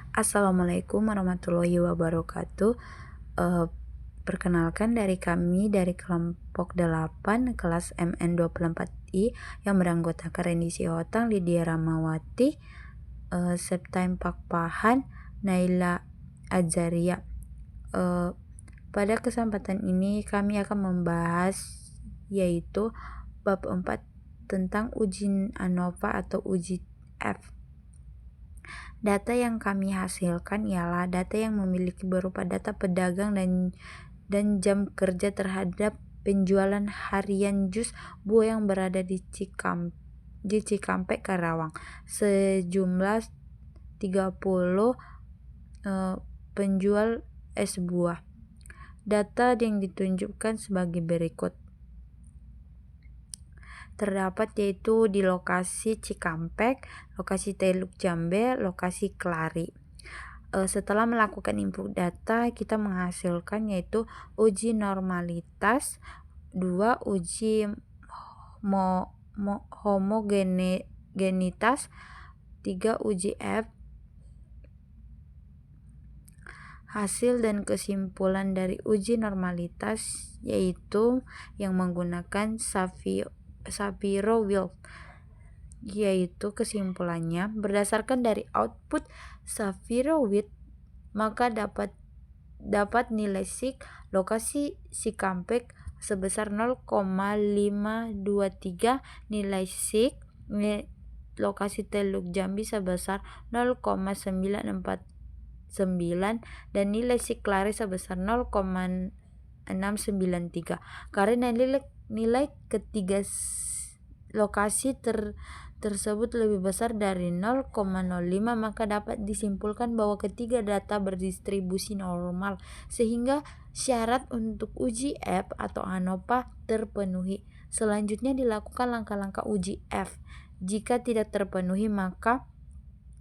Assalamualaikum warahmatullahi wabarakatuh. Eh, Perkenalkan dari kami dari kelompok 8 kelas MN24I yang beranggotakan Renisi Hotang, Lydia Ramawati, Septaim Pakpahan, Naila Azaria. Pada kesempatan ini kami akan membahas yaitu bab 4 tentang uji ANOVA atau uji F. Data yang kami hasilkan ialah data yang memiliki berupa data pedagang dan jam kerja terhadap penjualan harian jus buah yang berada di Cikampek, Karawang. Sejumlah 30 penjual es buah. Data yang ditunjukkan sebagai berikut. Terdapat yaitu di lokasi Cikampek, lokasi Teluk Jambe, lokasi Kelari. Setelah melakukan input data, kita menghasilkan yaitu uji normalitas, 2 uji homogenitas, 3 uji F. Hasil dan kesimpulan dari uji normalitas yaitu yang menggunakan Shapiro-Wilk, yaitu kesimpulannya berdasarkan dari output Shapiro-Wilk maka dapat nilai SIK lokasi Cikampek sebesar 0,523, nilai SIK lokasi Teluk Jambi sebesar 0,949 dan nilai SIK Kelari sebesar 0,693. Karena nilai ketiga lokasi tersebut lebih besar dari 0,05 maka dapat disimpulkan bahwa ketiga data berdistribusi normal sehingga syarat untuk uji F atau ANOVA terpenuhi. Selanjutnya dilakukan langkah-langkah uji F. Jika tidak terpenuhi maka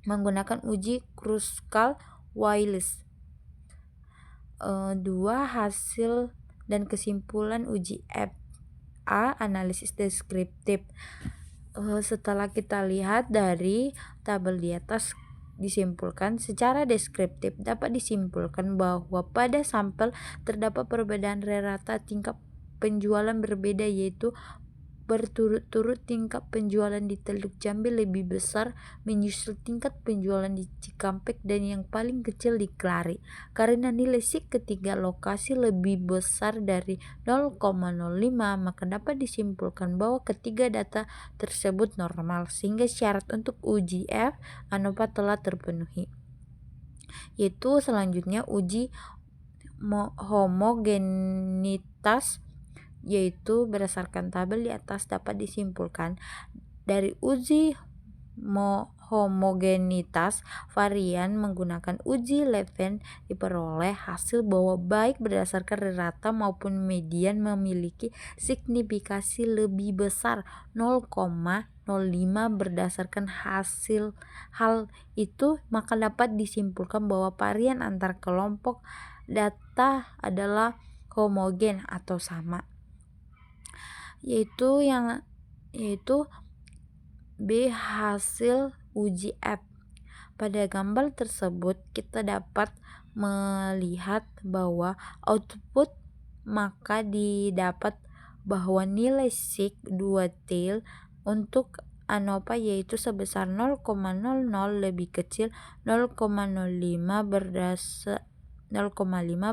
menggunakan uji Kruskal-Wallis. 2. Hasil dan kesimpulan uji F. A. Analisis deskriptif. Setelah kita lihat dari tabel di atas, disimpulkan secara deskriptif dapat disimpulkan bahwa pada sampel terdapat perbedaan rata tingkat penjualan berbeda, yaitu berturut-turut tingkat penjualan di Teluk Jambi lebih besar menyusul tingkat penjualan di Cikampek dan yang paling kecil di Kelari. Karena nilai SIK ketiga lokasi lebih besar dari 0,05 maka dapat disimpulkan bahwa ketiga data tersebut normal sehingga syarat untuk uji F ANOVA telah terpenuhi. Yaitu selanjutnya uji homogenitas, yaitu berdasarkan tabel di atas dapat disimpulkan dari uji homogenitas varian menggunakan uji Leven diperoleh hasil bahwa baik berdasarkan rata maupun median memiliki signifikasi lebih besar 0,05 berdasarkan hasil hal itu maka dapat disimpulkan bahwa varian antar kelompok data adalah homogen atau sama, yaitu B. Hasil uji F. Pada gambar tersebut kita dapat melihat bahwa output maka didapat bahwa nilai SIK 2 tail untuk ANOVA yaitu sebesar 0,00 lebih kecil 0,5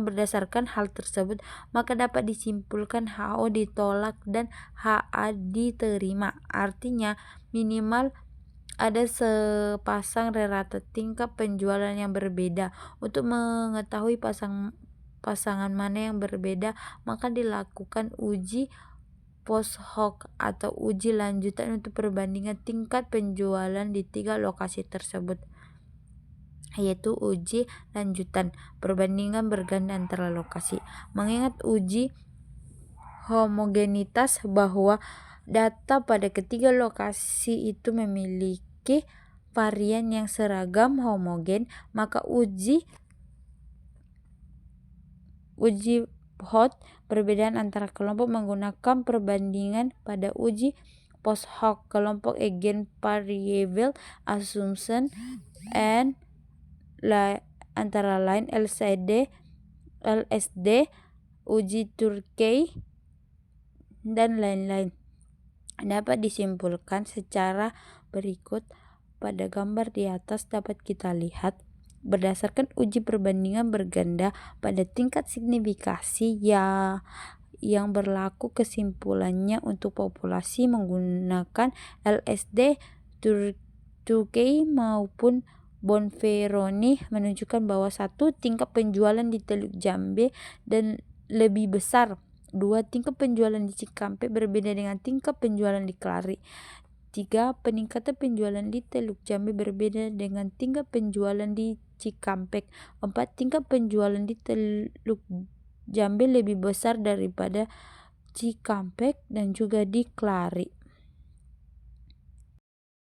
berdasarkan hal tersebut maka dapat disimpulkan HO ditolak dan HA diterima. Artinya minimal ada sepasang rata tingkat penjualan yang berbeda. Untuk mengetahui pasangan mana yang berbeda maka dilakukan uji post hoc atau uji lanjutan untuk perbandingan tingkat penjualan di 3 lokasi tersebut, yaitu uji lanjutan perbandingan berganda antara lokasi. Mengingat uji homogenitas bahwa data pada ketiga lokasi itu memiliki varian yang seragam homogen, maka uji hot perbedaan antara kelompok menggunakan perbandingan pada uji post hoc kelompok again variable assumption and antara lain LSD, uji Turkey, dan lain-lain. Dapat disimpulkan secara berikut. Pada gambar di atas dapat kita lihat berdasarkan uji perbandingan berganda pada tingkat signifikasi yang berlaku, kesimpulannya untuk populasi menggunakan LSD, Turkey maupun Bonferroni menunjukkan bahwa 1. Tingkat penjualan di Teluk Jambe dan lebih besar. 2. Tingkat penjualan di Cikampek berbeda dengan tingkat penjualan di Kelari. 3. Peningkatan penjualan di Teluk Jambe berbeda dengan tingkat penjualan di Cikampek. 4. Tingkat penjualan di Teluk Jambe lebih besar daripada Cikampek dan juga di Kelari.